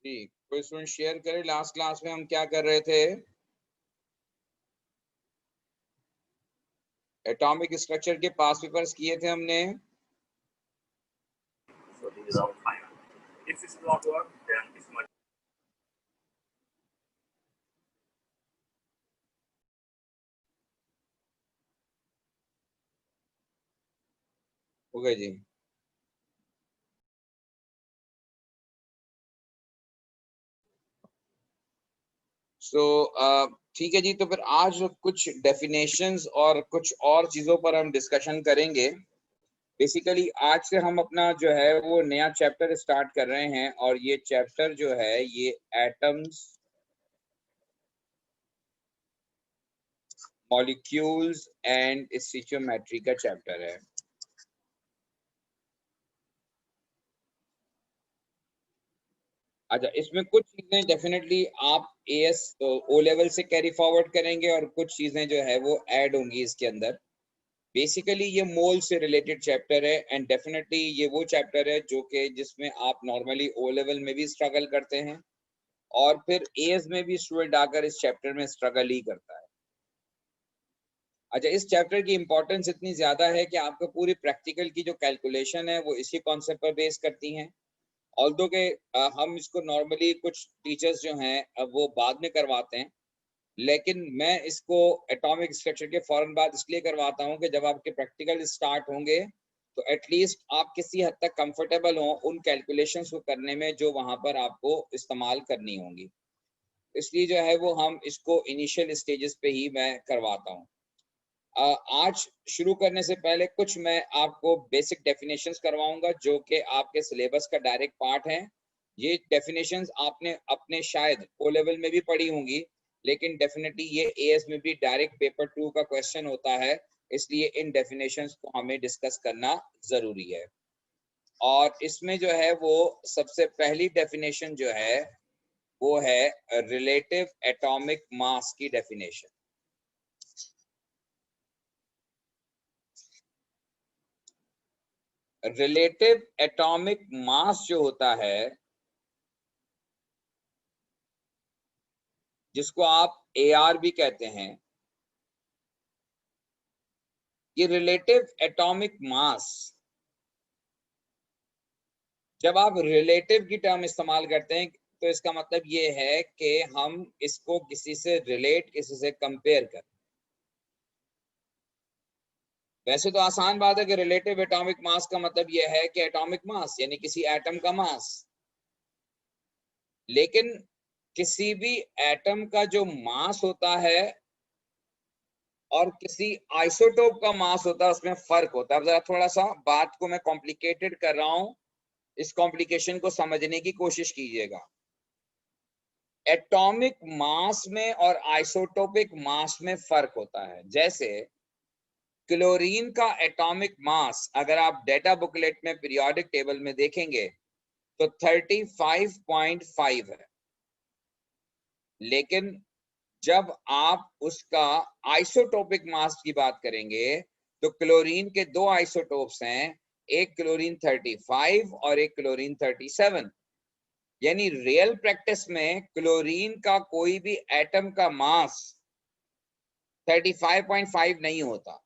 ठीक, कोई student share करे लास्ट क्लास में हम क्या कर रहे थे? एटॉमिक स्ट्रक्चर के पास पेपर्स किए थे हमने। हो गए जी। ठीक है जी, तो फिर आज कुछ डेफिनेशंस और कुछ और चीजों पर हम डिस्कशन करेंगे। बेसिकली आज से हम अपना जो है वो नया चैप्टर स्टार्ट कर रहे हैं और ये चैप्टर जो है ये एटम्स, मॉलिक्यूल्स एंड स्टोइचियोमेट्री का चैप्टर है। अच्छा, इसमें कुछ चीजें डेफिनेटली आप एएस ओ लेवल से कैरी फॉरवर्ड करेंगे और कुछ चीजें जो है वो ऐड होंगी इसके अंदर। बेसिकली ये मोल से रिलेटेड चैप्टर है एंड डेफिनेटली ये वो चैप्टर है जो कि जिसमें आप नॉर्मली ओ लेवल में भी स्ट्रगल करते हैं और फिर एएस में भी स्टूडेंट आकर इस चैप्टर में स्ट्रगल ही करता है। अच्छा, इस चैप्टर की इंपॉर्टेंस इतनी ज्यादा है कि आपको पूरी प्रैक्टिकल की जो कैलकुलेशन है वो इसी कॉन्सेप्ट पर बेस करती हैं। ऑल्दो के हम इसको नॉर्मली कुछ टीचर्स जो हैं वो बाद में करवाते हैं, लेकिन मैं इसको एटॉमिक स्ट्रक्चर के फौरन बाद इसलिए करवाता हूं कि जब आपके प्रैक्टिकल स्टार्ट होंगे तो एटलीस्ट आप किसी हद तक कंफर्टेबल हो उन कैलकुलेशंस को करने में जो वहां पर आपको इस्तेमाल करनी होंगी। इसलिए जो है वो हम इसको इनिशियल स्टेजेस पे ही मैं करवाता हूँ। आज शुरू करने से पहले कुछ मैं आपको बेसिक डेफिनेशंस करवाऊंगा जो कि आपके सिलेबस का डायरेक्ट पार्ट है। ये डेफिनेशंस आपने अपने शायद ओ लेवल में भी पढ़ी होंगी, लेकिन डेफिनेटली ये एएस में भी डायरेक्ट पेपर 2 का क्वेश्चन होता है, इसलिए इन डेफिनेशंस को हमें डिस्कस करना जरूरी है। और इसमें जो है वो सबसे पहली डेफिनेशन जो है वो है रिलेटिव एटॉमिक मास की डेफिनेशन। रिलेटिव एटॉमिक मास जो होता है, जिसको आप एआर भी कहते हैं, ये रिलेटिव एटॉमिक मास, जब आप रिलेटिव की टर्म इस्तेमाल करते हैं तो इसका मतलब ये है कि हम इसको किसी से रिलेट, किसी से कंपेयर करें। वैसे तो आसान बात है कि रिलेटिव एटॉमिक मास का मतलब यह है कि एटॉमिक मास यानी किसी एटम का मास, लेकिन किसी भी एटम का जो मास होता है और किसी आइसोटोप का मास होता है उसमें फर्क होता है। जरा थोड़ा सा बात को मैं कॉम्प्लिकेटेड कर रहा हूं, इस कॉम्प्लिकेशन को समझने की कोशिश कीजिएगा। एटॉमिक मास में और आइसोटोपिक मास में फर्क होता है। जैसे क्लोरीन का एटॉमिक मास अगर आप डेटा बुकलेट में पीरियोडिक टेबल में देखेंगे तो 35.5 है, लेकिन जब आप उसका आइसोटोपिक मास की बात करेंगे तो क्लोरीन के दो आइसोटोप्स हैं, एक क्लोरीन 35 और एक क्लोरीन 37। यानी रियल प्रैक्टिस में क्लोरीन का कोई भी एटम का मास 35.5 नहीं होता।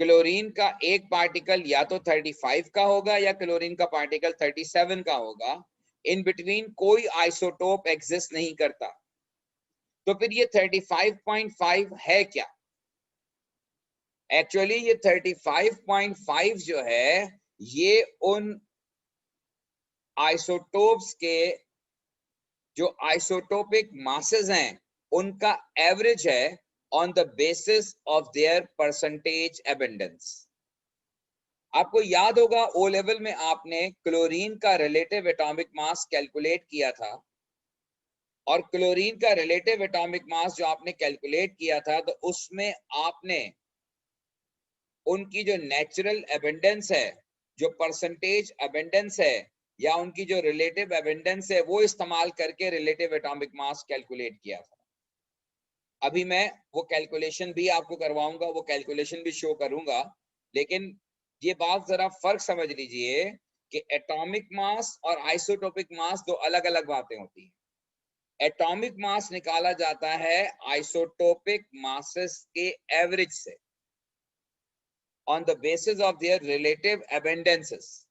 क्लोरीन का एक पार्टिकल या तो 35 का होगा या क्लोरीन का पार्टिकल 37 का होगा। इन बिटवीन कोई आइसोटोप एग्जिस्ट नहीं करता। तो फिर ये 35.5 है क्या? एक्चुअली ये 35.5 जो है ये उन आइसोटोप्स के जो आइसोटोपिक मासेस हैं उनका एवरेज है on the basis of there percentage abundance. आपको याद होगा ओ लेवल में आपने क्लोरीन का रिलेटिव एटॉमिक मास कैलकुलेट किया था, और क्लोरीन का रिलेटिव एटॉमिक मास जो आपने कैलकुलेट किया था तो उसमें आपने उनकी जो नेचुरल एबंडेंस है, जो परसेंटेज एबंडेंस है या उनकी जो रिलेटिव एबंडेंस है वो इस्तेमाल करके रिलेटिव एटॉमिक मास कैलकुलेट किया था। अभी मैं वो कैलकुलेशन भी आपको करवाऊंगा, वो कैलकुलेशन भी शो करूंगा, लेकिन ये बात जरा फर्क समझ लीजिए कि एटॉमिक मास और आइसोटोपिक मास दो अलग अलग बातें होती हैं। एटॉमिक मास निकाला जाता है आइसोटोपिक मासेस के एवरेज से, on the basis of their relative abundances,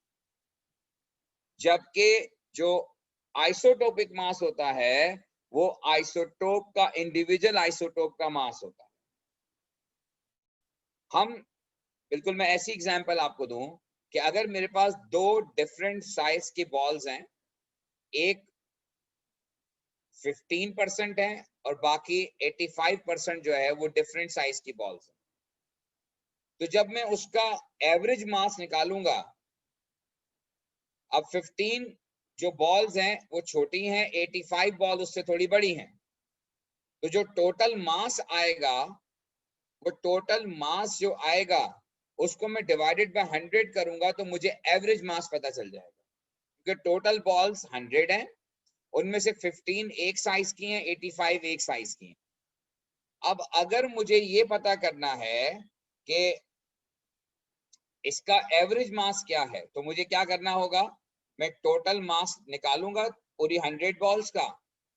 जबकि जो आइसोटोपिक मास होता है वो आइसोटोप का, इंडिविजुअल आइसोटोप का मास होता है। हम बिल्कुल, मैं ऐसी एग्जांपल आपको दूं कि अगर मेरे पास दो डिफरेंट साइज की बॉल्स हैं, एक 15% है और बाकी 85% जो है वो डिफरेंट साइज की बॉल्स हैं, तो जब मैं उसका एवरेज मास निकालूंगा, अब 15 जो बॉल्स हैं वो छोटी हैं, 85 बॉल उससे थोड़ी बड़ी हैं, तो जो टोटल मास आएगा, वो टोटल मास जो आएगा उसको मैं डिवाइडेड बाय 100 करूंगा तो मुझे एवरेज मास पता चल जाएगा, क्योंकि टोटल बॉल्स 100 हैं, उनमें से 15 एक साइज की हैं, 85 एक साइज की हैं। अब अगर मुझे ये पता करना है कि इसका एवरेज मास क्या है, तो मुझे क्या करना होगा, मैं टोटल मास निकालूंगा पूरी 100 बॉल्स का,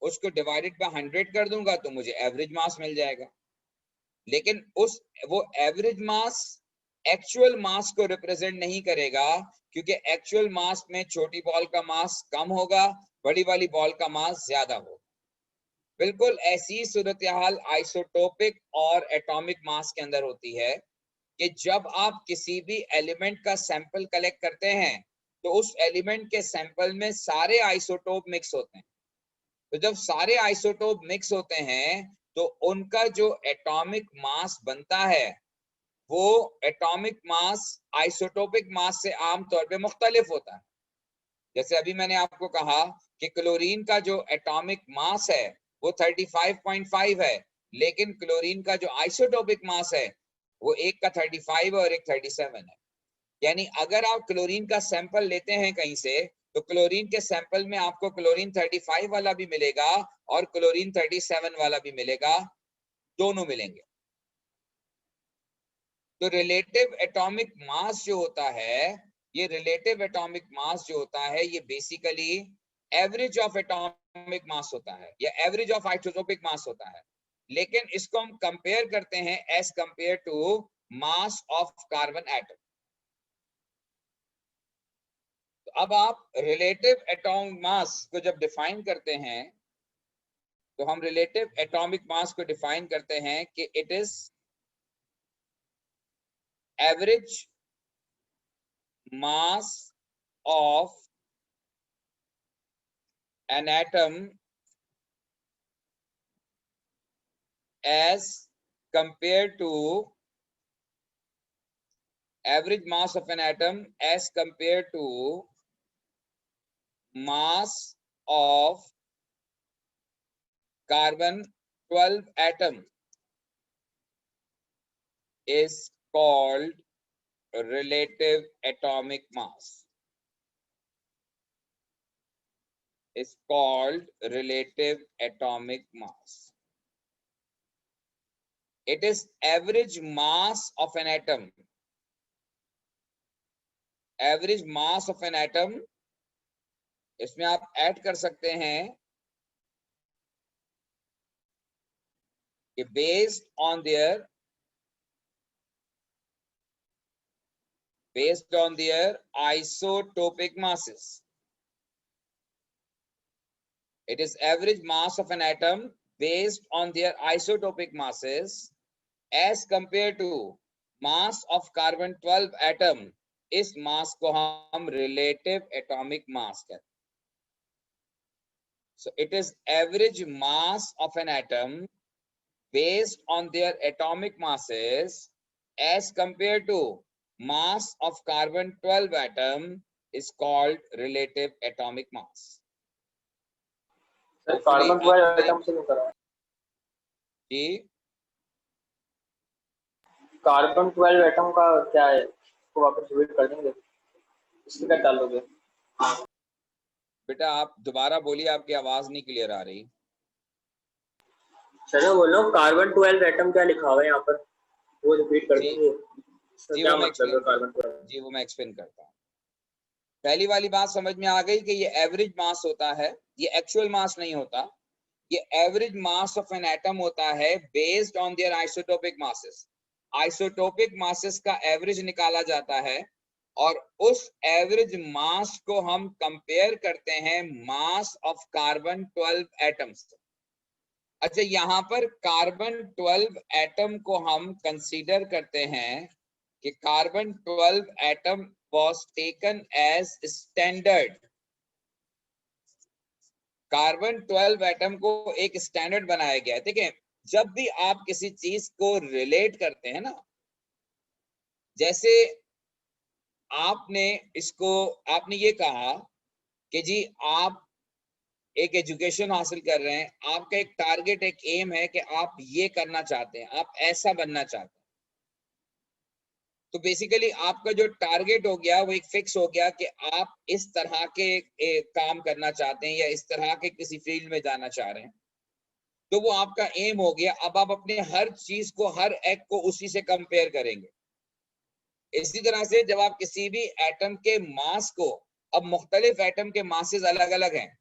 उसको डिवाइडेड बाय 100 कर दूंगा तो मुझे एवरेज मास मिल जाएगा। लेकिन वो एवरेज मास एक्चुअल मास को रिप्रेजेंट नहीं करेगा, क्योंकि एक्चुअल मास में छोटी बॉल का मास कम होगा, बड़ी वाली बॉल का मास ज्यादा होगा। बिल्कुल ऐसी सूरत हाल आइसोटोपिक और एटॉमिक मास के अंदर होती है कि जब आप किसी भी एलिमेंट का सैंपल कलेक्ट करते हैं तो उस एलिमेंट के सैंपल में सारे आइसोटोप मिक्स होते हैं। तो जब सारे आइसोटोप मिक्स होते हैं तो उनका जो एटॉमिक मास बनता है वो एटॉमिक मास आइसोटोपिक मास से आमतौर पे मुख्तलिफ होता है। जैसे अभी मैंने आपको कहा कि क्लोरीन का जो एटॉमिक मास है वो 35.5 है, लेकिन क्लोरीन का जो आइसोटोपिक मास है वो एक का 35 और एक 37 है। यानी अगर आप क्लोरीन का सैंपल लेते हैं कहीं से, तो क्लोरीन के सैंपल में आपको क्लोरीन 35 वाला भी मिलेगा और क्लोरीन 37 वाला भी मिलेगा, दोनों मिलेंगे। तो रिलेटिव एटॉमिक मास जो होता है, ये रिलेटिव एटॉमिक मास जो होता है ये basically average of atomic mass होता है या एवरेज ऑफ आइसोटोपिक मास होता है, लेकिन इसको हम कंपेयर करते हैं as compare to mass of carbon atom. तो अब आप रिलेटिव एटॉमिक मास को जब डिफाइन करते हैं तो हम रिलेटिव एटॉमिक मास को डिफाइन करते हैं कि it is average mass of an atom as compared to average mass of an atom as compared to mass of carbon 12 atom is called relative atomic mass. Is called relative atomic mass. It is average mass of an atom. Average mass of an atom, इसमें आप add कर सकते हैं कि based on their isotopic masses. It is average mass of an atom based on their isotopic masses as compared to mass of carbon 12 atom. इस मास को हम relative atomic mass कहते हैं. So it is average mass of an atom based on their atomic masses as compared to mass of carbon 12 atom is called relative atomic mass. Carbon 12 atom से करा जी, carbon 12 atom का क्या है, इसको वापस repeat कर देंगे, इसमें क्या डालोगे? बेटा आप दोबारा बोलिए, आपकी आवाज नहीं क्लियर आ रही। चलो बोलो, कार्बन 12 एटम क्या लिखा हुआ है यहाँ पर, वो रिपीट कर देंगे। जी, क्या मतलब है कार्बन 12? जी वो मैं एक्सप्लेन करता हूँ। पहली वाली बात समझ में आ गई कि ये एवरेज मास होता है, ये एक्चुअल मास नहीं होता, ये average mass of an atom होता है based on their isotopic masses. Isotopic masses का एवरेज निकाला जाता है और उस एवरेज मास को हम कंपेयर करते हैं मास ऑफ कार्बन 12 एटम्स। अच्छा, यहाँ पर कार्बन 12 एटम को हम कंसीडर करते हैं कि carbon 12 atom was taken as standard। Carbon 12 atom को एक स्टैंडर्ड बनाया गया है। ठीक है, जब भी आप किसी चीज को रिलेट करते हैं ना, जैसे आपने ये कहा कि जी आप एक एजुकेशन हासिल कर रहे हैं, आपका एक टारगेट, एक एम है कि आप ये करना चाहते हैं, आप ऐसा बनना चाहते हैं। तो बेसिकली आपका जो टारगेट हो गया वो एक फिक्स हो गया कि आप इस तरह के काम करना चाहते हैं या इस तरह के किसी फील्ड में जाना चाह रहे हैं, तो वो आपका एम हो गया। अब आप अपने हर चीज को, हर एक को उसी से कंपेयर करेंगे। इसी तरह से जब आप किसी भी एटम के मास को, अब मुख्तलिफ एटम के मासेस अलग अलग हैं,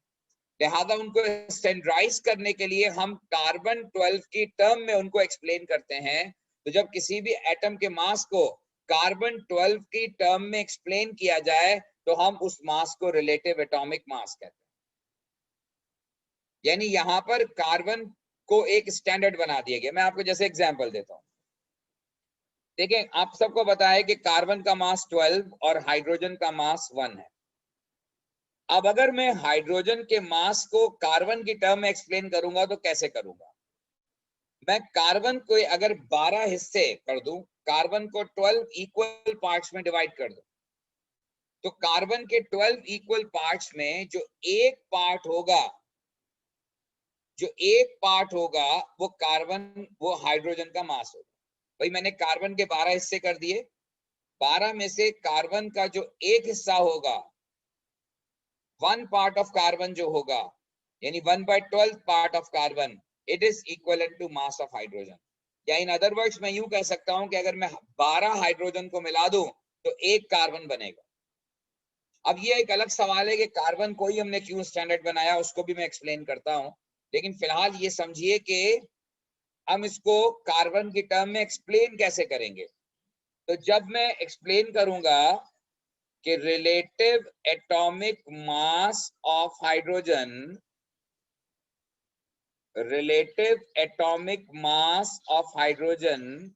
लिहाजा उनको स्टैंडर्डाइज करने के लिए हम कार्बन 12 की टर्म में उनको एक्सप्लेन करते हैं। तो जब किसी भी एटम के मास को कार्बन 12 की टर्म में एक्सप्लेन किया जाए तो हम उस मास को रिलेटिव एटॉमिक मास कहते हैं। यानी यहां पर कार्बन को एक स्टैंडर्ड बना दिया गया। मैं आपको जैसे एग्जांपल देता हूं। देखिए, आप सबको पता है कि कार्बन का मास 12 और हाइड्रोजन का मास 1 है। अब अगर मैं हाइड्रोजन के मास को कार्बन की टर्म में एक्सप्लेन करूंगा तो कैसे करूंगा? मैं कार्बन को अगर 12 हिस्से कर दूं, कार्बन को 12 इक्वल पार्ट्स में डिवाइड कर दूं, तो कार्बन के 12 इक्वल पार्ट्स में जो एक पार्ट होगा वो हाइड्रोजन का मास होगा। भाई मैंने कार्बन के 12 हिस्से कर दिए, 12 में से कार्बन का जो एक हिस्सा होगा, 1 पार्ट ऑफ कार्बन जो होगा, यानी 1/12 part of carbon, it is equivalent to mass of hydrogen. या इन अदर वर्ड्स मैं यूं कह सकता हूं कि अगर मैं 12 हाइड्रोजन को मिला दूं तो एक कार्बन बनेगा। अब ये एक अलग सवाल है कि कार्बन को ही हमने क्यों स्टैंडर्ड बनाया, उसको भी मैं एक्सप्लेन करता हूं। लेकिन फिलहाल ये समझिए कि हम इसको कार्बन की टर्म में एक्सप्लेन कैसे करेंगे। तो जब मैं एक्सप्लेन करूंगा कि relative atomic mass of hydrogen, relative atomic mass of hydrogen,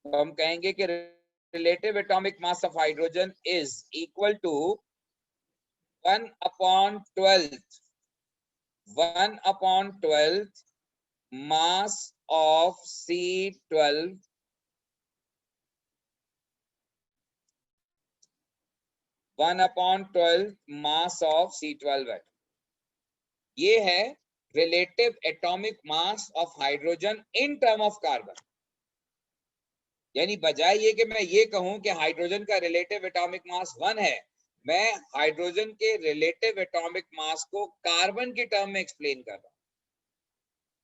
तो हम कहेंगे कि relative atomic mass of hydrogen is equal to 1/12 mass of C12 1/12 mass of C12 atom. ये है relative atomic mass of hydrogen in term of carbon. यानी बजाय ये कि मैं ये कहूं कि हाइड्रोजन का रिलेटिव एटॉमिक मास 1 है, मैं हाइड्रोजन के रिलेटिव एटॉमिक मास को कार्बन की टर्म में एक्सप्लेन कर रहा हूं।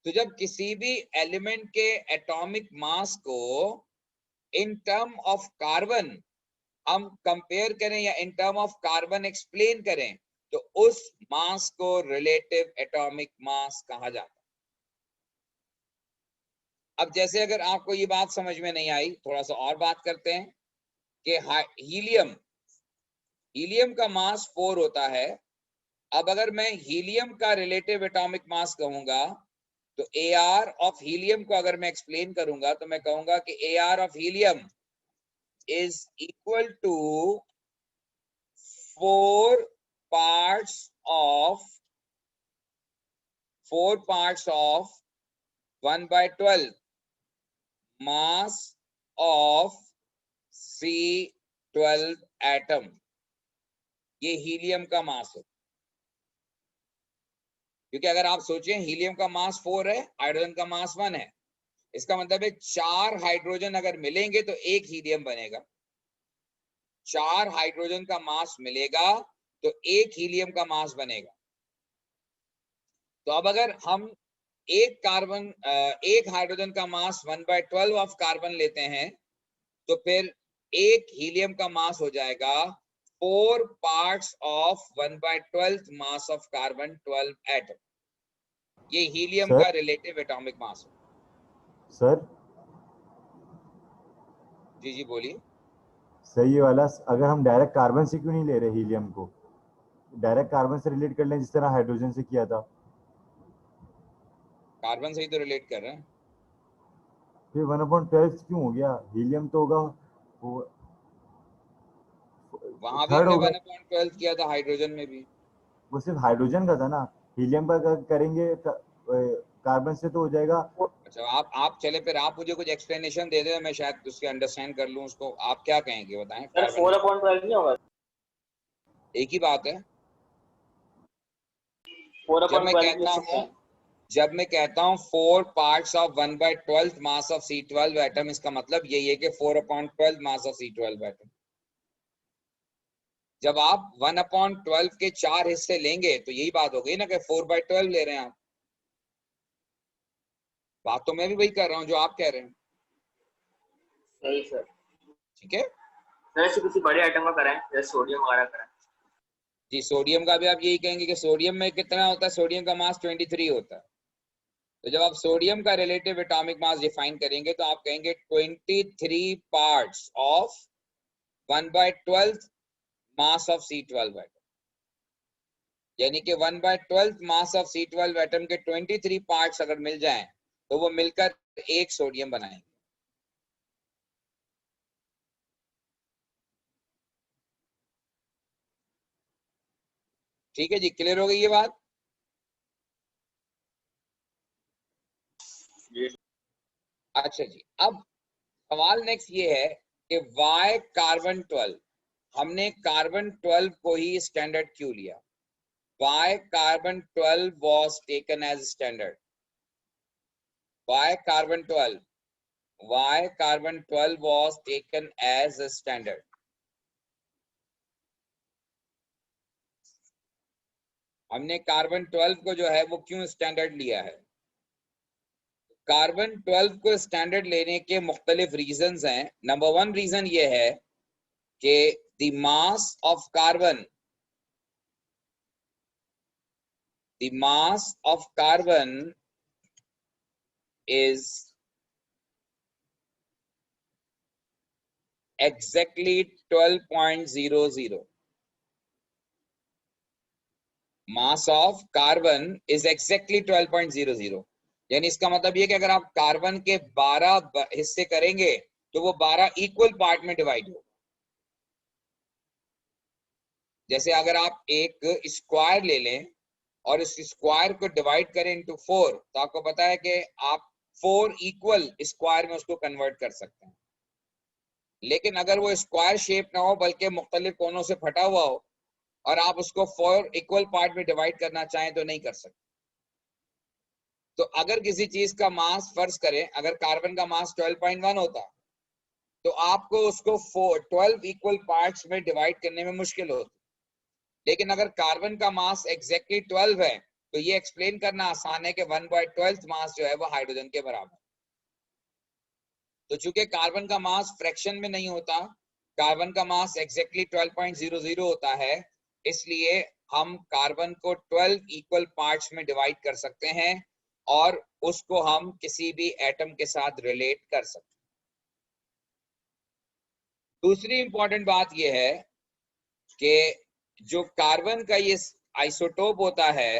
तो जब किसी भी एलिमेंट के एटॉमिक मास को इन टर्म ऑफ कार्बन हम कंपेयर करें या इन टर्म ऑफ कार्बन एक्सप्लेन करें, तो उस मास को रिलेटिव एटॉमिक मास कहा जाता है। अब जैसे अगर आपको ये बात समझ में नहीं आई, थोड़ा सा और बात करते हैं कि हीलियम का मास 4 होता है। अब अगर मैं हीलियम का रिलेटिव एटॉमिक मास कहूंगा तो AR ऑफ हीलियम को अगर मैं एक्सप्लेन करूंगा तो मैं कहूंगा कि AR of helium is equal to 4 parts of 1/12 mass of C12 atom. ये हीलियम का मास है। क्योंकि अगर आप सोचें हीलियम का मास 4 है, हाइड्रोजन का मास 1 है, इसका मतलब है 4 हाइड्रोजन अगर मिलेंगे तो एक हीलियम बनेगा। 4 हाइड्रोजन का मास मिलेगा तो एक हीलियम का मास बनेगा। तो अब अगर हम एक हाइड्रोजन का मास 1/12 ऑफ कार्बन लेते हैं तो फिर एक हीलियम का मास हो जाएगा 4 parts of 1/12 mass of carbon 12 atom. ये हीलियम सर का रिलेटिव एटॉमिक मास है। सर जी जी बोलिए। सही वाला, अगर हम डायरेक्ट कार्बन से क्यों नहीं ले रहे हीलियम को, डायरेक्ट कार्बन से रिलेट कर लें जिस तरह हाइड्रोजन से किया था। कार्बन से ही तो रिलेट कर रहे हैं। फिर 1/12 क्यों हो गया, हीलियम तो होगा वो वहां भी थर्ड हमने होगा। 1/12 किया था, हाइड्रोजन में भी। वो सिर्फ हाइड्रोजन का था ना, हीलियम का अगर करेंगे कार्बन से तो हो जाएगा। अच्छा, आप चले, फिर आप मुझे कुछ एक्सप्लेनेशन दे दे, मैं शायद उसके अंडरस्टैंड कर लूं उसको। आप क्या कहेंगे बताएं। सर कार्बन 4/12 नहीं होगा? एक ही बात है। जब मैं 4/12 लिख कहता सकते हूं हैं। जब मैं कहता हूं 4 parts of 1/12 mass of C12 atom, इसका मतलब यही है कि 4/12 mass of C12 atom। जब आप 1/12 के 4 हिस्से लेंगे तो यही बात हो गई ना कि 4/12 ले रहे हैं आप। बात तो मैं भी वही कर रहा हूं जो आप कह रहे हैं। सही सर। ठीक है। वैसे किसी बड़े आइटम का कराएं, जैसे सोडियम वगैरह कराएं। जी, सोडियम का भी आप यही कहेंगे कि सोडियम में कितना होता है, सोडियम का मास 23 होता है। तो जब आप सोडियम का रिलेटिव एटॉमिक मास डिफाइन करेंगे तो आप कहेंगे 23 parts of 1/12 mass of C12 atom. यानी कि 1/12 मास ऑफ C12 एटम के 23 पार्ट्स अगर मिल जाएं तो वो मिलकर एक सोडियम बनाएंगे। ठीक है जी, क्लियर हो गई ये बात। अच्छा जी, अब सवाल नेक्स्ट ये है कि वाई कार्बन 12, हमने कार्बन 12 को ही स्टैंडर्ड क्यों लिया। Why carbon 12 was taken as standard. Why carbon 12, why carbon 12 was taken as a standard. हमने कार्बन 12 को जो है वो क्यों स्टैंडर्ड लिया है। कार्बन 12 को स्टैंडर्ड लेने के मुख्तलिफ रीजंस हैं। नंबर 1 रीजन ये है कि the mass of carbon, the mass of carbon is exactly 12.00। Mass of carbon is exactly 12.00। यानी इसका मतलब ये कि अगर आप कार्बन के 12 हिस्से करेंगे तो वो 12 इक्वल पार्ट में डिवाइड हो। जैसे अगर आप एक स्क्वायर ले लें और इस स्क्वायर को डिवाइड करें इनटू 4 तो आपको पता है कि आप 4 इक्वल स्क्वायर में उसको कन्वर्ट कर सकते हैं। लेकिन अगर वो स्क्वायर शेप ना हो बल्कि मुख्तलिफ कोनों से फटा हुआ हो और आप उसको 4 इक्वल पार्ट में डिवाइड करना चाहें तो नहीं कर सकते। तो अगर किसी चीज का मास, फर्ज करें अगर कार्बन का मास 12.1 होता तो आपको उसको 12 इक्वल पार्ट्स में डिवाइड करने में मुश्किल होती। लेकिन अगर कार्बन का मास एग्जैक्टली 12 है तो ये एक्सप्लेन करना आसान है कि 1/12 मास जो है वो हाइड्रोजन के बराबर। तो चूंकि कार्बन का मास फ्रैक्शन में नहीं होता, कार्बन का मास एग्जैक्टली 12.00 होता है, इसलिए हम कार्बन को 12 इक्वल पार्ट्स में डिवाइड कर सकते हैं और उसको हम किसी भी एटम के साथ रिलेट कर सकते हैं। दूसरी इंपॉर्टेंट बात यह है कि जो कार्बन का ये आइसोटोप होता है,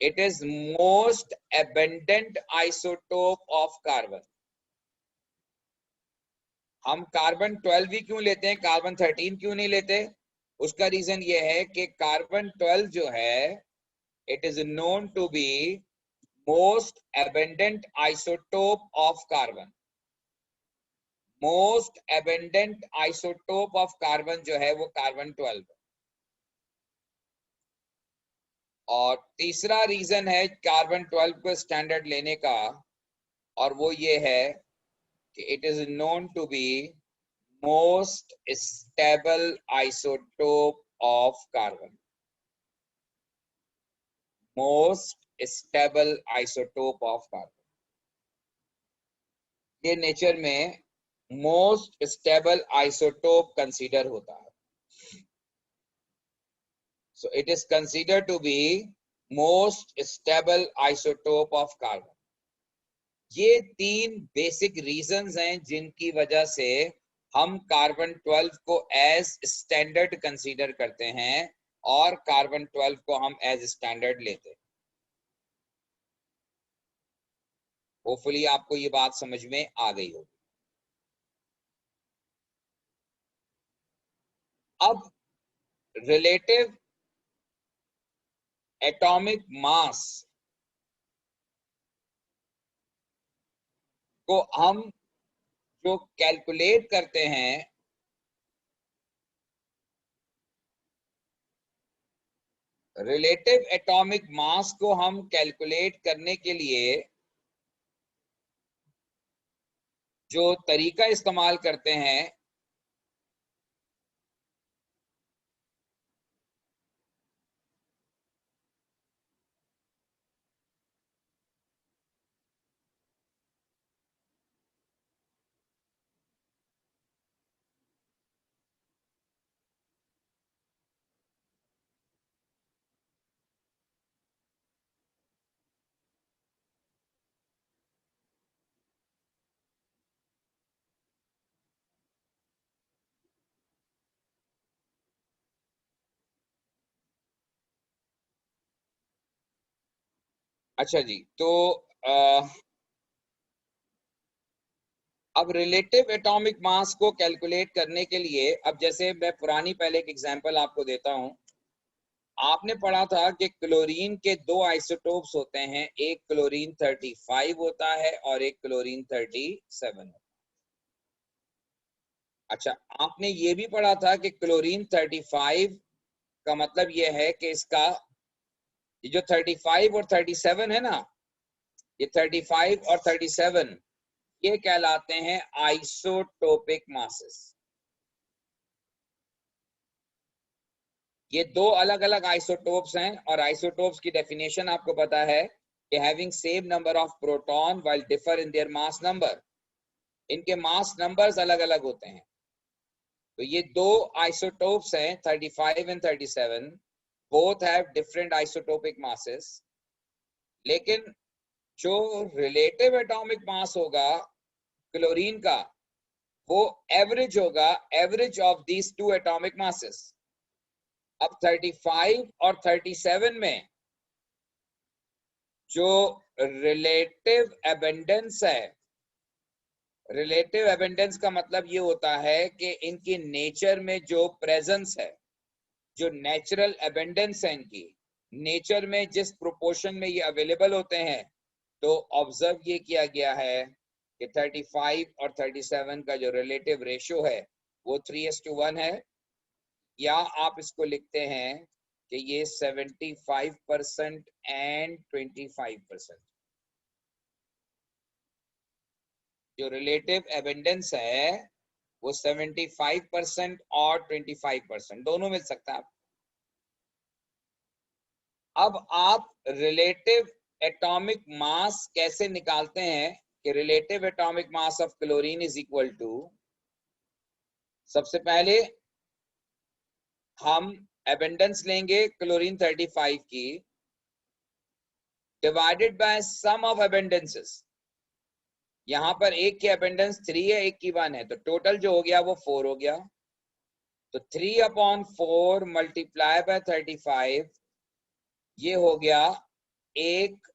it is most abundant isotope of carbon. हम कार्बन 12 भी क्यों लेते हैं, कार्बन 13 क्यों नहीं लेते? उसका रीजन ये है कि कार्बन 12 जो है it is known to be most abundant isotope of carbon. Most abundant isotope of carbon जो है वो कार्बन 12 है। और तीसरा रीजन है कार्बन 12 को स्टैंडर्ड लेने का, और वो ये है कि it is known to be most stable isotope of carbon। most stable isotope of carbon, ये नेचर में मोस्ट स्टेबल आइसोटोप कंसीडर होता है। So it is considered to be most stable isotope of carbon. ये तीन basic reasons हैं जिनकी वजह से हम कार्बन 12 को एज स्टैंडर्ड कंसीडर करते हैं और कार्बन 12 को हम एज स्टैंडर्ड लेते हैं। होपफुली आपको ये बात समझ में आ गई होगी। अब रिलेटिव एटॉमिक मास को हम जो कैलकुलेट करते हैं, रिलेटिव एटॉमिक मास को हम कैलकुलेट करने के लिए जो तरीका इस्तेमाल करते हैं अच्छा जी, तो अब रिलेटिव एटॉमिक मास को कैलकुलेट करने के लिए, अब जैसे मैं पुरानी पहले एक एग्जांपल आपको देता हूं। आपने पढ़ा था कि क्लोरीन के दो आइसोटोप्स होते हैं, एक क्लोरीन 35 होता है और एक क्लोरीन 37 होता है। अच्छा, आपने ये भी पढ़ा था कि क्लोरीन 35 का मतलब ये है कि इसका ये जो 35 और 37 है ना, ये 35 और 37 ये कहलाते हैं आइसोटोपिक मासेस। ये दो अलग अलग आइसोटोप्स हैं और आइसोटोप्स की डेफिनेशन आपको पता है कि having same number of proton while differ in their mass number. इनके मास नंबर्स अलग अलग होते हैं। तो ये दो आइसोटोप्स हैं 35 and 37, both have different isotopic masses. लेकिन जो रिलेटिव एटॉमिक मास होगा क्लोरीन का, वो एवरेज होगा, average of these two atomic masses. अब 35 और 37 में जो रिलेटिव एबंडेंस है, रिलेटिव एबंडेंस का मतलब ये होता है कि इनकी नेचर में जो प्रेजेंस है, जो नेचुरल एबंडेंस है इनकी नेचर में, जिस प्रोपोर्शन में ये अवेलेबल होते हैं, तो ऑब्जर्व ये किया गया है कि 35 और 37 का जो रिलेटिव रेशियो है वो 3:1 है, या आप इसको लिखते हैं कि ये 75% एंड 25%। जो रिलेटिव एबंडेंस है वो 75% और 25% दोनों मिल सकता है। अब आप रिलेटिव एटॉमिक मास कैसे निकालते हैं कि relative atomic mass of chlorine is equal to, सबसे पहले हम एबंडेंस लेंगे क्लोरीन 35 की divided by sum of abundances. यहां पर एक की एबंडेंस 3 है, एक की 1 है, तो टोटल जो हो गया वो 4 हो गया। तो 3/4 मल्टीप्लाई बाय 35, ये हो गया एक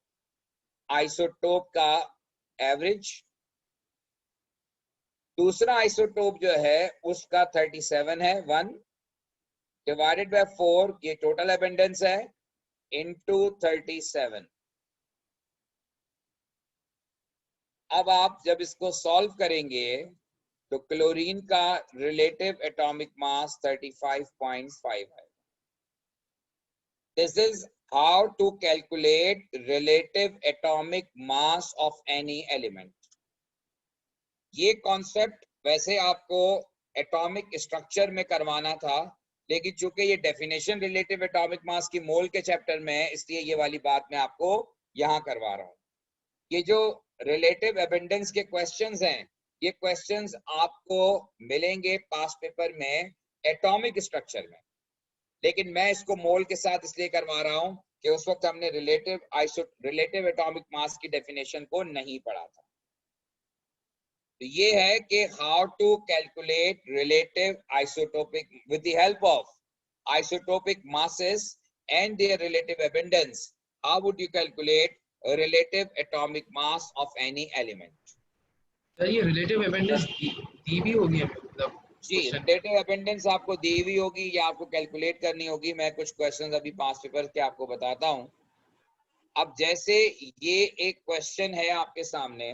आइसोटोप का एवरेज। दूसरा आइसोटोप जो है उसका 37 है, 1 डिवाइडेड बाय 4, ये टोटल एबंडेंस है, इनटू 37। अब आप जब इसको सॉल्व करेंगे तो क्लोरीन का रिलेटिव एटॉमिक मास 35.5 है। This is how to calculate relative atomic mass of any element. ये कॉन्सेप्ट वैसे आपको एटॉमिक स्ट्रक्चर में करवाना था, लेकिन चूंकि ये डेफिनेशन रिलेटिव एटॉमिक मास की मोल के चैप्टर में है, इसलिए ये वाली बात मैं आपको यहां करवा रहा हूं। ये जो रिलेटिव एबंडेंस के क्वेश्चंस हैं, ये क्वेश्चंस आपको मिलेंगे पास पेपर में एटॉमिक स्ट्रक्चर में। लेकिन मैं इसको मोल के साथ इसलिए करवा रहा हूं कि उस वक्त हमने रिलेटिव एटॉमिक मास की डेफिनेशन को नहीं पढ़ा था। तो ये है कि how to calculate relative isotopic with the help of isotopic masses and their relative abundance. How would you calculate relative atomic mass of any element? Sir ये रिलेटिव अबंडेंस दी भी होगी हमें, मतलब जी, रिलेटिव अबंडेंस आपको दी हुई होगी या आपको कैलकुलेट करनी होगी। मैं कुछ क्वेश्चंस अभी 5 पेपर के आपको बताता हूं। अब जैसे ये एक क्वेश्चन है आपके सामने,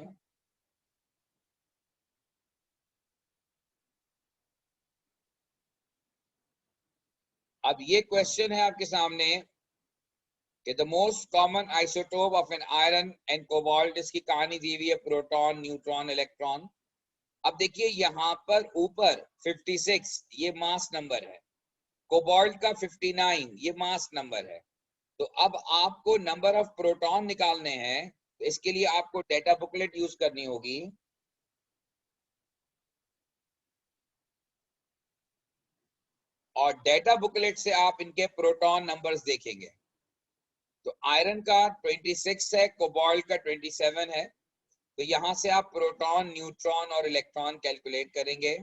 अब ये क्वेश्चन है आपके सामने कि the most common isotope of an iron and cobalt, इसकी कहानी दी हुई है प्रोटॉन, न्यूट्रॉन, इलेक्ट्रॉन। अब देखिए यहाँ पर ऊपर 56 ये मास नंबर है, कोबाल्ट का 59 ये मास नंबर है। तो अब आपको नंबर ऑफ प्रोटॉन निकालने हैं, तो इसके लिए आपको डेटा बुकलेट यूज करनी होगी। और डेटा बुकलेट से आप इनके प्रोटॉन नंबर्स देखेंगे। तो आयरन का 26 है, कोबाल्ट का 27 है। तो यहां से आप प्रोटॉन, न्यूट्रॉन और इलेक्ट्रॉन कैलकुलेट करेंगे।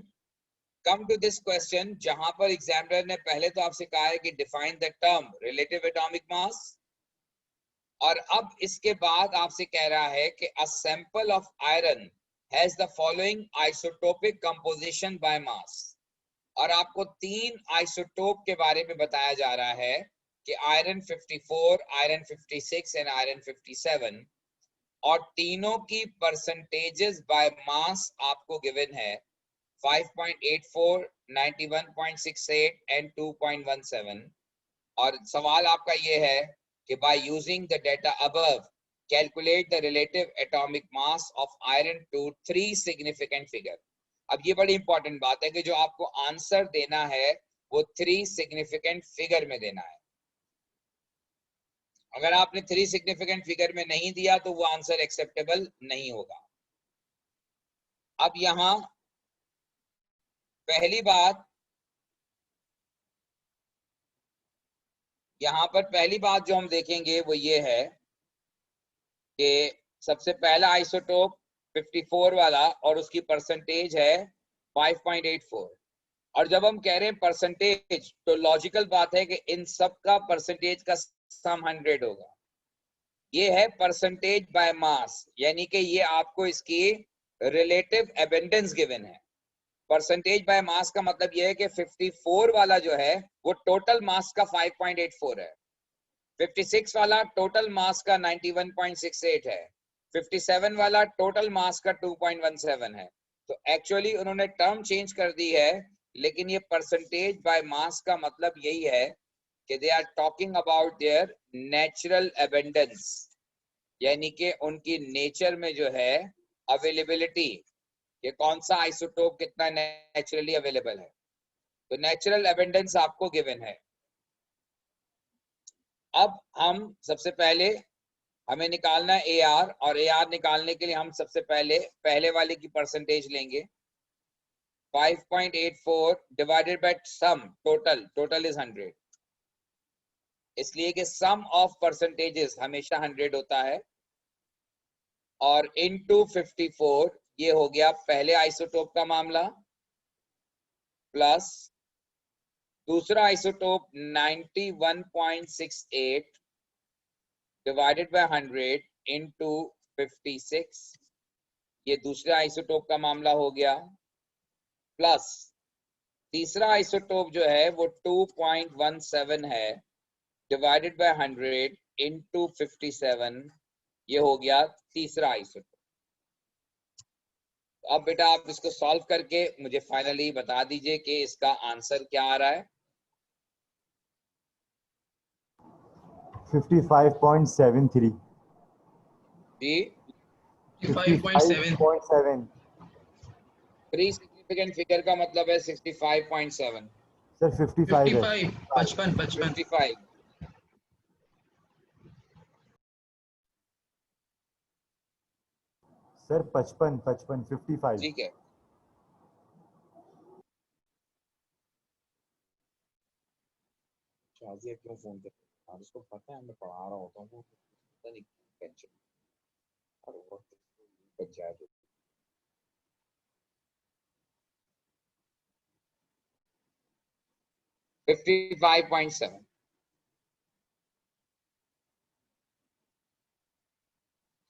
कम टू दिस क्वेश्चन, जहां पर एग्जामिनर ने पहले तो आपसे कहा है कि define the term relative atomic मास, और अब इसके बाद आपसे कह रहा है कि a sample of iron has the following isotopic composition by mass. और आपको 3 आइसोटोप के बारे में बताया जा रहा है कि आयरन 54, आयरन 56 एंड आयरन 57, और तीनों की परसेंटेजेस बाय मास आपको गिवन है 5.84, 91.68 एंड 2.17। और सवाल आपका ये है कि by using the data above calculate the relative atomic mass of iron to 3 significant figure। अब ये बड़ी इंपॉर्टेंट बात है कि जो आपको आंसर देना है वो 3 सिग्निफिकेंट फिगर में देना है। अगर आपने 3 सिग्निफिकेंट फिगर में नहीं दिया तो वो आंसर एक्सेप्टेबल नहीं होगा। अब यहां पहली बात, यहां पर पहली बात जो हम देखेंगे वो ये है कि सबसे पहला आइसोटोप 54 वाला और उसकी परसेंटेज है 5.84। और जब हम कह रहे हैं परसेंटेज, तो लॉजिकल बात है कि इन सब का परसेंटेज का सम 100 होगा। ये है परसेंटेज बाय मास, यानी कि ये आपको इसकी रिलेटिव एबंडेंस गिवन है। परसेंटेज बाय मास का मतलब ये है कि 54 वाला जो है वो टोटल मास का 5.84 है, 56 वाला टोटल मास का 91.68 है, 57 वाला टोटल मास का 2.17 है। तो एक्चुअली उन्होंने टर्म चेंज कर दी है, लेकिन ये परसेंटेज बाय मास का मतलब यही है कि they are talking about their natural abundance, यानी कि उनकी नेचर में जो है अवेलेबिलिटी, कि कौन सा आइसोटोप कितना नेचुरली अवेलेबल है। तो नेचुरल एबंडेंस आपको गिवन है। अब हम सबसे पहले हमें निकालना है AR, और AR निकालने के लिए हम सबसे पहले वाले की परसेंटेज लेंगे 5.84 divided by sum, total is 100, इसलिए कि सम ऑफ परसेंटेजेस हमेशा 100 होता है। और इनटू 54, ये हो गया पहले आइसोटोप का मामला, प्लस दूसरा आइसोटोप 91.68 डिवाइडेड बाय 100 इनटू 56, ये दूसरे आइसोटोप का मामला हो गया, प्लस तीसरा आइसोटोप जो है वो 2.17 है डिवाइडेड बाय 100 इनटू 57, ये हो गया तीसरा आइसोटोप। अब बेटा आप इसको सॉल्व करके मुझे फाइनली बता दीजिए कि इसका आंसर क्या आ रहा है। 55.73 जी, 55.7 3 सिग्निफिकेंट फिगर का मतलब है 65.7। सर 55 है। 55 55, सर 55 ठीक है। शाजिया क्यों फोन कर रही है? उसको पता है मैं पढ़ा रहा होता हूँ, वो पता नहीं टेंशन और वक्त बच जाए तो। $55.7।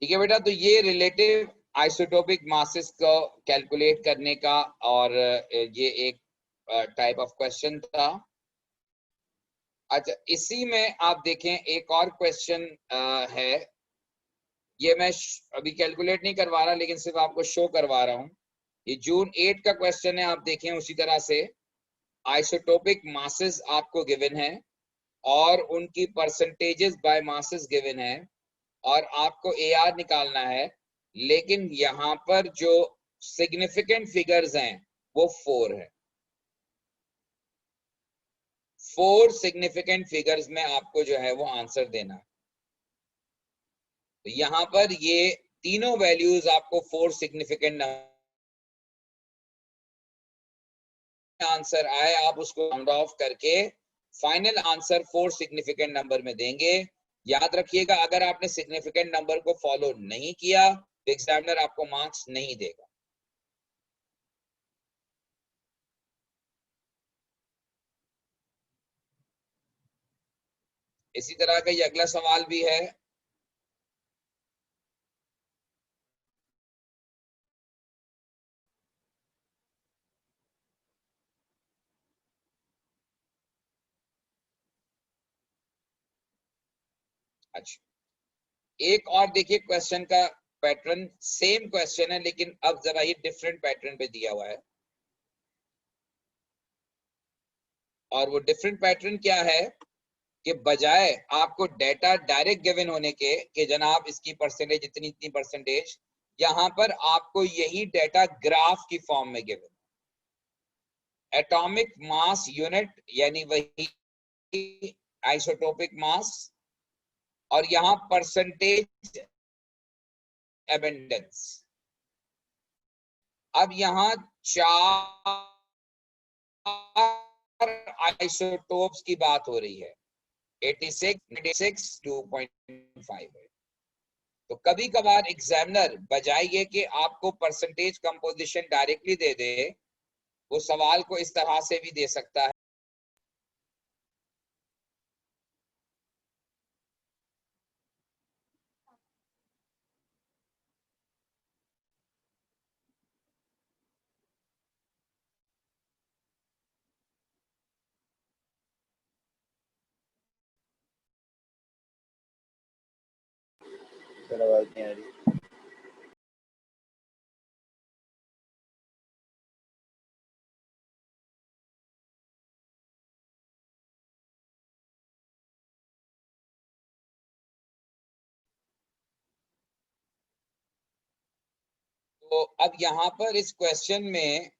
ठीक है बेटा, तो ये रिलेटिव आइसोटोपिक मासेस को कैलकुलेट करने का और ये एक टाइप ऑफ क्वेश्चन था। अच्छा, इसी में आप देखें एक और क्वेश्चन है, ये मैं अभी कैलकुलेट नहीं करवा रहा लेकिन सिर्फ आपको शो करवा रहा हूं। ये जून 8 का क्वेश्चन है, आप देखें उसी तरह से आइसोटोपिक मासेस आपको गिवन है और उनकी परसेंटेजेस बाय मासेस गिवन है और आपको AR निकालना है, लेकिन यहाँ पर जो सिग्निफिकेंट फिगर्स हैं वो 4 है। 4 सिग्निफिकेंट फिगर्स में आपको जो है वो आंसर देना है। तो यहाँ पर ये तीनों वैल्यूज आपको 4 सिग्निफिकेंट आंसर आए, आप उसको राउंड ऑफ करके फाइनल आंसर 4 सिग्निफिकेंट नंबर में देंगे। याद रखिएगा, अगर आपने सिग्निफिकेंट नंबर को फॉलो नहीं किया तो एग्जामिनर आपको मार्क्स नहीं देगा। इसी तरह का ये अगला सवाल भी है। अच्छा, एक और देखिए क्वेश्चन का पैटर्न, सेम क्वेश्चन है लेकिन अब जरा ये डिफरेंट पैटर्न पे दिया हुआ है। और वो डिफरेंट पैटर्न क्या है कि बजाय आपको डेटा डायरेक्ट गिवन होने के कि जनाब इसकी परसेंटेज इतनी इतनी परसेंटेज, यहां पर आपको यही डेटा ग्राफ की फॉर्म में गिवन। एटॉमिक मास यूनिट यानी वही आइसोटोपिक मास, और यहां परसेंटेज एबंडेंस। अब यहां 4 आइसोटोप्स की बात हो रही है, 86, 96, 2.5 है। तो कभी कभार एग्जामिनर बजाय ये कि आपको परसेंटेज कंपोजिशन डायरेक्टली दे दे, वो सवाल को इस तरह से भी दे सकता है। आवाज नहीं आ रही। तो अब यहां पर इस क्वेश्चन में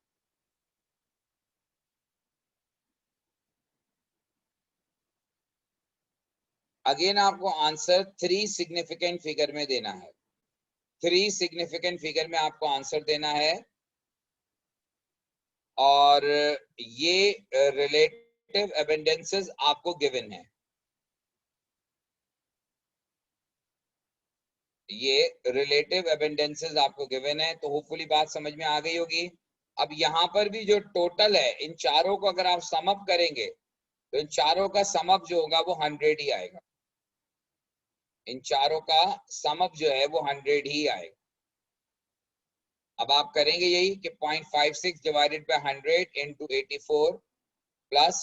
अगेन आपको आंसर 3 सिग्निफिकेंट फिगर में देना है। 3 सिग्निफिकेंट फिगर में आपको आंसर देना है और ये रिलेटिव एबंडेंसेस आपको गिवन है। ये रिलेटिव एबंडेंसेस आपको गिवन है, तो होपफुली बात समझ में आ गई होगी। अब यहाँ पर भी जो टोटल है इन चारों को अगर आप सम अप करेंगे तो इन चारों का सम अप जो होगा वो 100 ही आएगा। इन चारों का सम अप जो है वो 100 ही आएगा। अब आप करेंगे यही कि 0.56 divided by 100 into 84 plus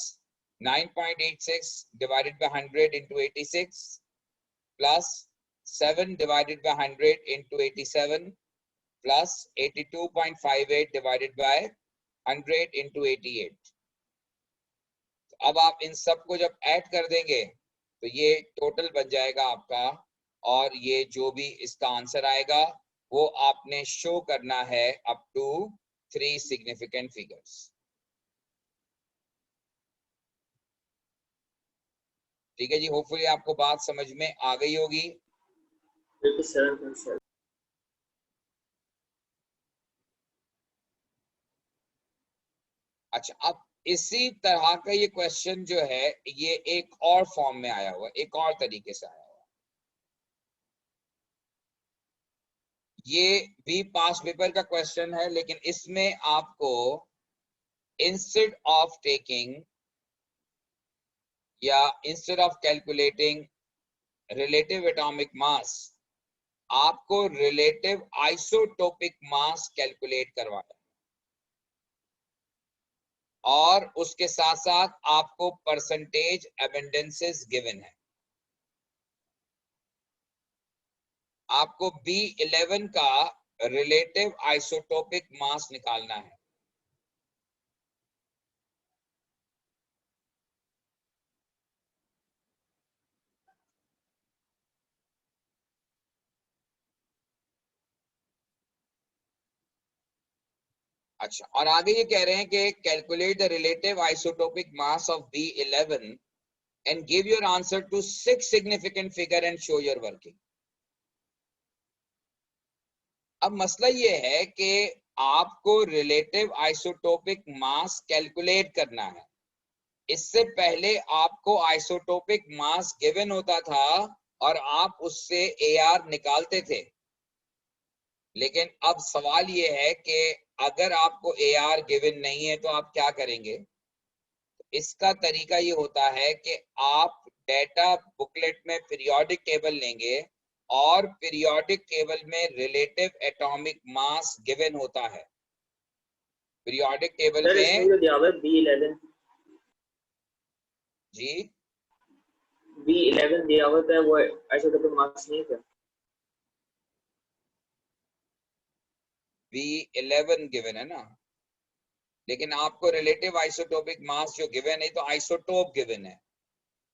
9.86 divided by 100 into 86 plus 7 divided by 100 into 87 plus 82.58 divided by 100 into 88। अब आप इन सब को जब ऐड कर देंगे तो ये टोटल बन जाएगा आपका, और ये जो भी इसका आंसर आएगा वो आपने शो करना है अप टू 3 सिग्निफिकेंट फिगर्स। ठीक है जी, होपफुली आपको बात समझ में आ गई होगी। 87.7। अच्छा, अब इसी तरह का ये क्वेश्चन जो है ये एक और फॉर्म में आया हुआ, एक और तरीके से आया हुआ। ये भी पास पेपर का क्वेश्चन है, लेकिन इसमें आपको इंस्टेड ऑफ टेकिंग या instead of calculating relative atomic मास, आपको रिलेटिव आइसोटोपिक मास कैलकुलेट करवाना, और उसके साथ साथ आपको परसेंटेज एबंडेंसेस गिवन है। आपको B11 का रिलेटिव आइसोटोपिक मास निकालना है। अच्छा, और आगे ये कह रहे हैं कि calculate the relative isotopic mass of B11 and give your answer to 6 significant figure and show your working। अब मसला ये है कि आपको रिलेटिव आइसोटोपिक मास कैलकुलेट करना है। इससे पहले आपको आइसोटोपिक मास गिवन होता था और आप उससे AR निकालते थे, लेकिन अब सवाल ये है कि अगर आपको AR गिवन नहीं है तो आप क्या करेंगे। इसका तरीका ये होता है कि आप डेटा बुकलेट में पीरियोडिक टेबल लेंगे और पीरियोडिक टेबल में रिलेटिव एटॉमिक मास गिवन होता है। पीरियोडिक टेबल सर में इसमें जो दिया हुआ है B11 जी B11 दिया हुआ है वो आइसोटोपिक मास नहीं है। B11 गिवन है ना, लेकिन आपको रिलेटिव आइसोटोपिक मास जो गिवन है तो आइसोटोप गिवन है।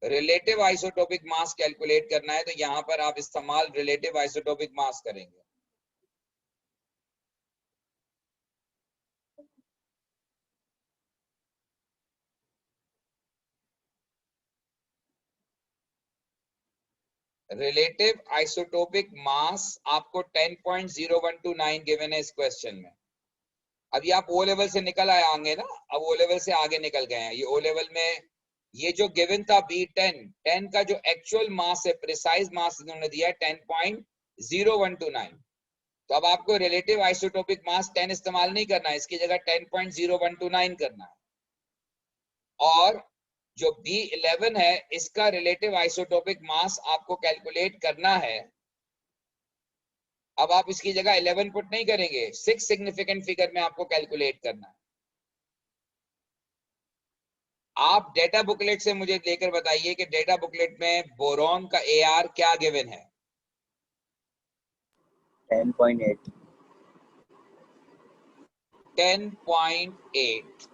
रिलेटिव आइसोटोपिक मास कैलकुलेट करना है तो यहां पर आप इस्तेमाल रिलेटिव आइसोटोपिक मास करेंगे। रिलेटिव आइसोटोपिक मास आपको 10.0129 गिवन है इस क्वेश्चन में। अभी आप ओ लेवल से निकल आए होंगे ना, अब ओ लेवल से आगे निकल गए हैं। ये ओ लेवल में ये जो गिवन था B10 का जो एक्चुअल मास है, प्रिसाइज मास इन्होंने दिया है 10.0129। तो अब आपको रिलेटिव आइसोटोपिक मास 10 इस्तेमाल नहीं करना है, इसकी जगह 10.0129 करना है। और जो B11 है इसका रिलेटिव आइसोटोपिक मास आपको कैलकुलेट करना है। अब आप इसकी जगह 11 पुट नहीं करेंगे, 6 सिग्निफिकेंट फिगर में आपको कैलकुलेट करना है। आप डेटा बुकलेट से मुझे लेकर बताइए कि डेटा बुकलेट में बोरॉन का AR क्या गिवन है। 10.8 10.8।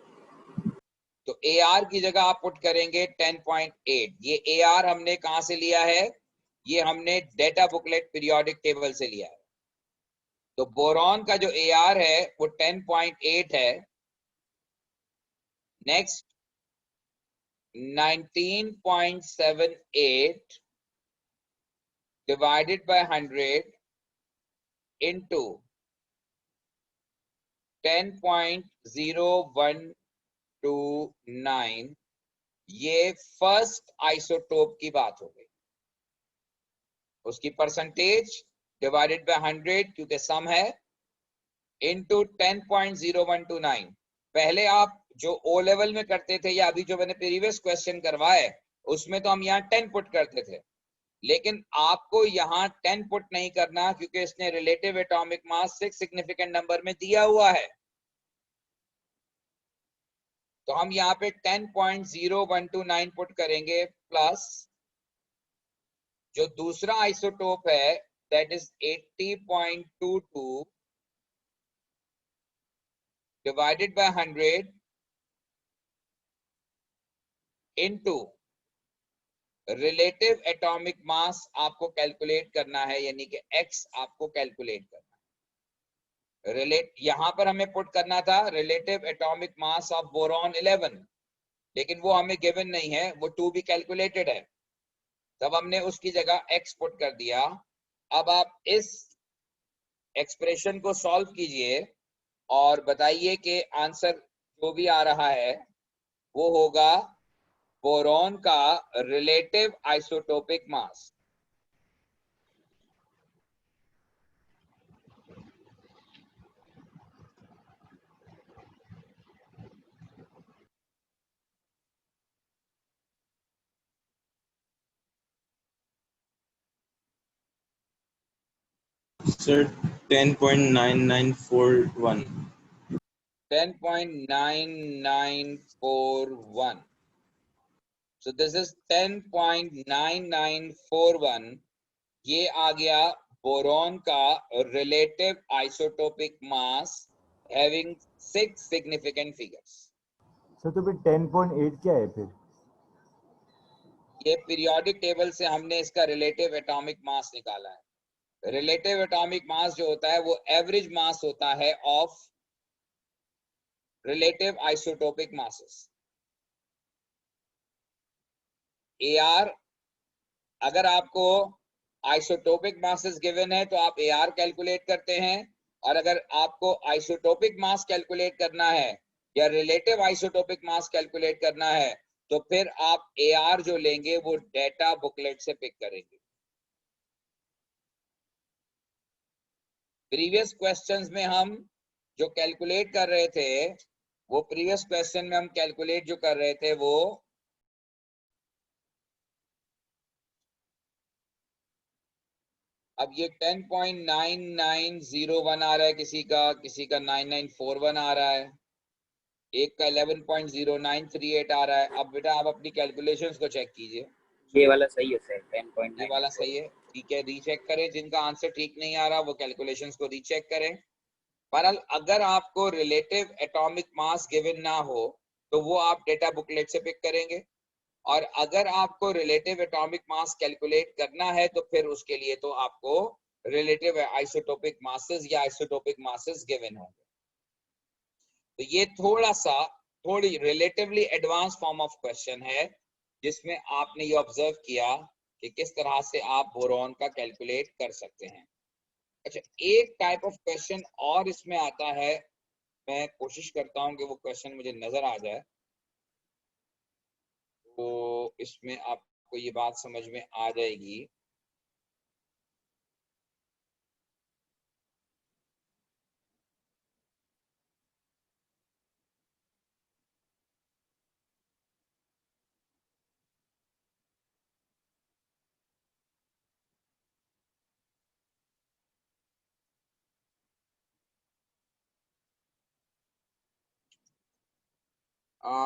तो AR की जगह आप पुट करेंगे 10.8। ये AR हमने कहां से लिया है, ये हमने डेटा बुकलेट पीरियोडिक टेबल से लिया है। तो बोरॉन का जो AR है वो 10.8 है। नेक्स्ट 19.78 divided by 100 into 10.0129, ये फर्स्ट आइसोटोप की बात हो गई। उसकी परसेंटेज डिवाइडेड बाय 100 क्योंकि सम है, इनटू 10.0129। पहले आप जो ओ लेवल में करते थे या अभी जो मैंने प्रीवियस क्वेश्चन करवाए उसमें तो हम यहाँ 10 पुट करते थे, लेकिन आपको यहाँ 10 पुट नहीं करना क्योंकि इसने रिलेटिव एटॉमिक मास 6 सिग्निफिकेंट नंबर में दिया हुआ है। तो हम यहाँ पे 10.0129 पुट करेंगे प्लस जो दूसरा आइसोटोप है that is 80.22 divided by 100 into relative atomic मास आपको कैलकुलेट करना है, यानी कि x आपको कैलकुलेट करना है। यहां पर हमें पुट करना था relative atomic mass of boron 11, लेकिन वो हमें गिवन नहीं है, वो टू बी कैलकुलेटेड है। तब हमने उसकी जगह x पुट कर दिया। अब आप इस एक्सप्रेशन को सॉल्व कीजिए और बताइए कि आंसर जो भी आ रहा है वो होगा बोरॉन का relative isotopic mass. Sir, 10.9941. 10.9941. So this is 10.9941. ये आ गया बोरॉन का relative isotopic mass having 6 significant figures. Sir तो फिर 10.8 क्या है फिर? ये पीरियोडिक टेबल से हमने इसका रिलेटिव एटॉमिक मास निकाला है। रिलेटिव एटॉमिक मास जो होता है वो एवरेज मास होता है of relative isotopic masses. AR, अगर आपको आइसोटोपिक मासेस गिवन है तो आप AR कैलकुलेट करते हैं, और अगर आपको आइसोटोपिक मास कैलकुलेट करना है या रिलेटिव आइसोटोपिक मास कैलकुलेट करना है तो फिर आप AR जो लेंगे वो डेटा बुकलेट से पिक करेंगे। प्रीवियस क्वेश्चंस में हम जो कैलकुलेट कर रहे थे वो प्रीवियस क्वेश्चन में हम कैलकुलेट जो कर रहे थे वो अब ये 10.9901 आ रहा है, किसी का 9941 आ रहा है, एक का 11.0938 आ रहा है। अब बेटा आप अपनी कैलकुलेशंस को चेक कीजिए। ये वाला सही है सर, 10.9। ये वाला सही है, ठीक है, रीचेक करें। जिनका आंसर ठीक नहीं आ रहा वो कैलकुलेशंस को रीचेक करें। बहरहाल अगर आपको रिलेटिव एटॉमिक मास गिवन ना हो तो वो आप डेटा बुकलेट से पिक करेंगे, और अगर आपको रिलेटिव एटॉमिक मास कैलकुलेट करना है तो फिर उसके लिए तो आपको रिलेटिव आइसोटोपिक मासेस या आइसोटोपिक मासेस गिवन होंगे। तो ये थोड़ी relatively advance form of question है जिसमें आपने ये ऑब्जर्व किया कि किस तरह से आप बोरॉन का कैलकुलेट कर सकते हैं। अच्छा, एक टाइप ऑफ क्वेश्चन और इसमें आता है, मैं कोशिश करता हूं कि वो क्वेश्चन मुझे नजर आ जाए, तो इसमें आपको ये बात समझ में आ जाएगी।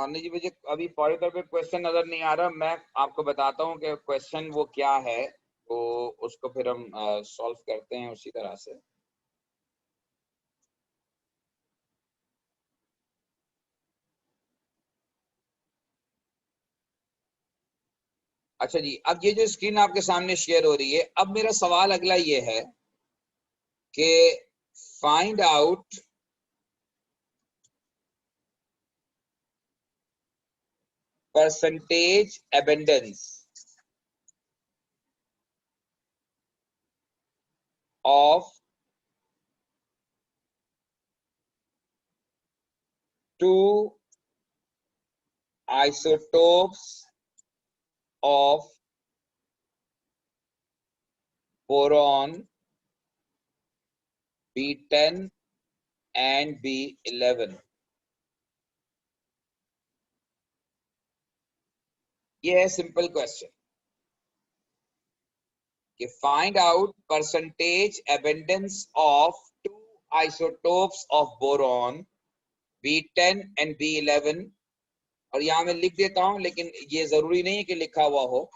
नहीं जी, मुझे अभी फौरी तौर पे क्वेश्चन नजर नहीं आ रहा। मैं आपको बताता हूँ कि क्वेश्चन वो क्या है, तो उसको फिर हम सॉल्व करते हैं उसी तरह से। अच्छा जी, अब ये जो स्क्रीन आपके सामने शेयर हो रही है, अब मेरा सवाल अगला ये है कि find out percentage abundance of 2 isotopes of boron B10 and B11। ये है सिंपल क्वेश्चन कि find out percentage abundance of 2 isotopes of boron B10 and B11। और यहां मैं लिख देता हूं, लेकिन ये जरूरी नहीं है कि लिखा हुआ हो।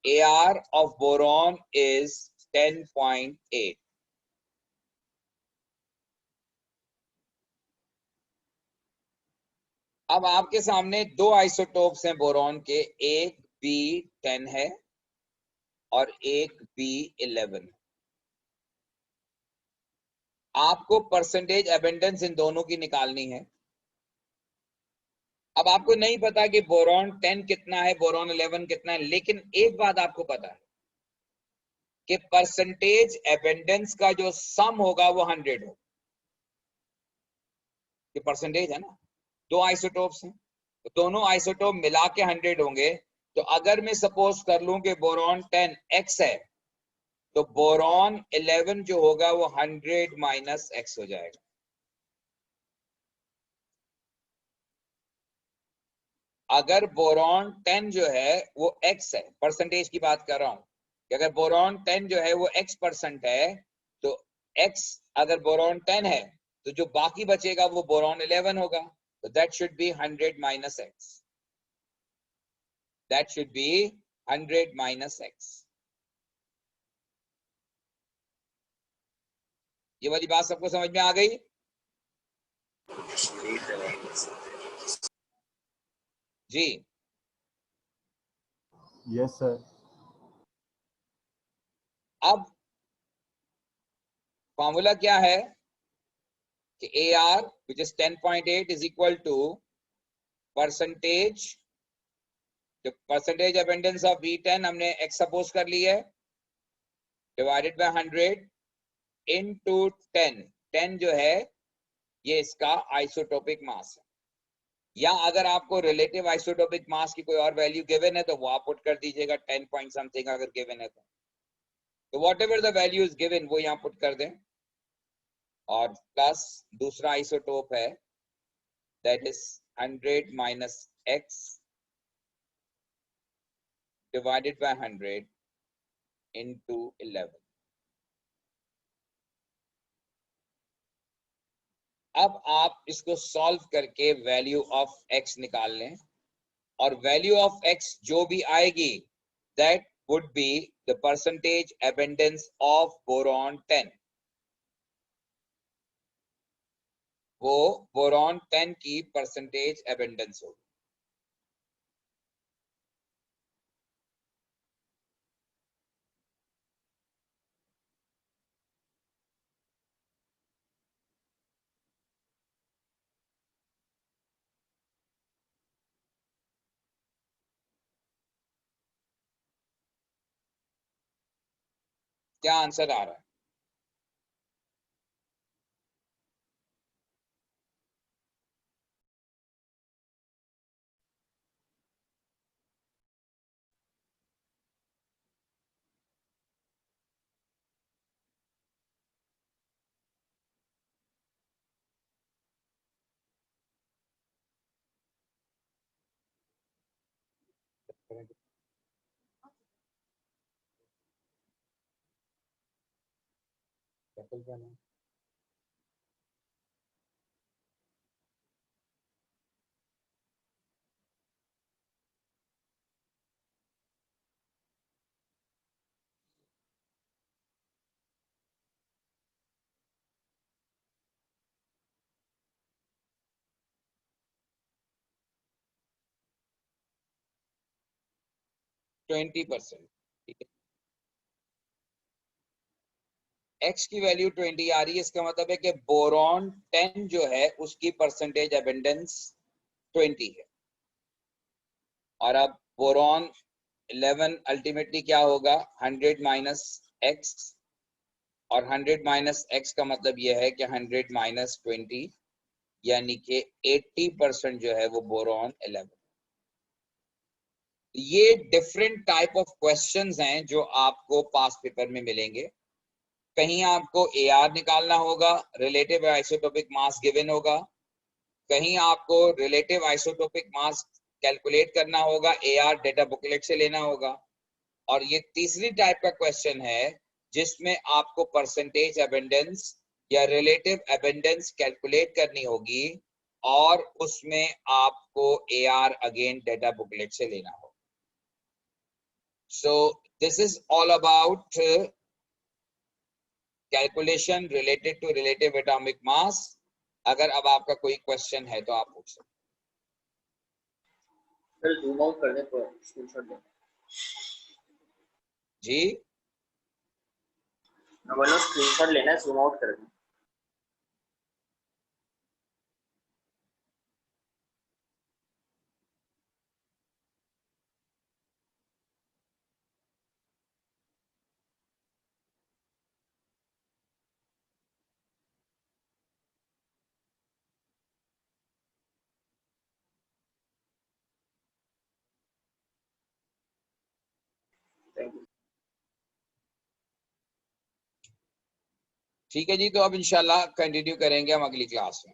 AR of boron is 10.8। अब आपके सामने 2 आइसोटोप्स हैं बोरॉन के, एक B10 है और एक B11। आपको परसेंटेज एबेंडेंस इन दोनों की निकालनी है। अब आपको नहीं पता कि बोरॉन 10 कितना है, बोरॉन 11 कितना है, लेकिन एक बात आपको पता है कि परसेंटेज एबेंडेंस का जो सम होगा वो 100 होगा। ये परसेंटेज है ना, 2 आइसोटोप्स हैं, तो दोनों आइसोटोप मिला के 100 होंगे। तो अगर मैं सपोज कर लूं कि बोरॉन 10 x है, तो बोरॉन 11 जो होगा वो 100 माइनस x हो जाएगा। अगर बोरॉन 10 जो है वो x है, परसेंटेज की बात कर रहा हूं कि अगर बोरॉन 10 जो है वो x% है, तो x अगर बोरॉन 10 है तो जो बाकी बचेगा वो बोरॉन 11 होगा। तो that should be 100 minus x, that should be 100 minus x। ये वाली बात सबको समझ में आ गई? जी यस सर। अब फॉर्मूला क्या है कि AR which is 10.8 is equal to percentage, जो परसेंटेज अबेंडेंस ऑफ B10 हमने x सपोज कर ली है, डिवाइडेड बाय 100 इनटू 10। 10 जो है ये इसका आइसोटोपिक मास है, या अगर आपको रिलेटिव आइसोटोपिक मास की कोई और वैल्यू गिवन है तो वो आप पुट कर दीजिएगा, 10 पॉइंट समथिंग अगर गिवन है तो what ever the value is given वो यहाँ पुट कर दें। और प्लस दूसरा आइसोटोप है that is 100 minus x divided by 100 into 11। अब आप इसको सॉल्व करके वैल्यू ऑफ x निकाल लें, और वैल्यू ऑफ x जो भी आएगी that would be the percentage abundance of boron 10। वो बोरॉन 10 की परसेंटेज अबेंडेंस होगी। क्या आंसर आ रहा है? क्या 20%? ठीक है, x की वैल्यू 20 आ रही है, इसका मतलब है कि बोरॉन 10 जो है उसकी परसेंटेज अबेंडेंस 20 है। और अब बोरॉन 11 अल्टीमेटली क्या होगा? 100 माइनस x, और 100 माइनस x का मतलब यह है कि 100 माइनस 20, यानी कि 80% जो है वो बोरॉन 11। ये डिफरेंट टाइप ऑफ क्वेश्चंस हैं जो आपको पास पेपर में मिलेंगे। कहीं आपको AR निकालना होगा, रिलेटिव आइसोटोपिक मास गिवन होगा, कहीं आपको रिलेटिव आइसोटोपिक मास कैलकुलेट करना होगा, AR डेटा बुकलेट से लेना होगा, और ये तीसरी टाइप का क्वेश्चन है जिसमें आपको परसेंटेज अबेंडेंस या रिलेटिव अबेंडेंस कैलकुलेट करनी होगी, और उसमें आपको AR अगेन डेटा बुकलेट से लेना होगा। So this is all about calculation related to relative atomic mass। अगर अब आपका कोई क्वेश्चन है तो आप पूछ सकते फिर जूम आउट करने को स्क्रीनशॉट दें। जी। मैं बोलो स्क्रीनशॉट लेना है, जूम आउट करना है। ठीक है जी, तो अब इंशाल्लाह कंटिन्यू करेंगे हम अगली क्लास में।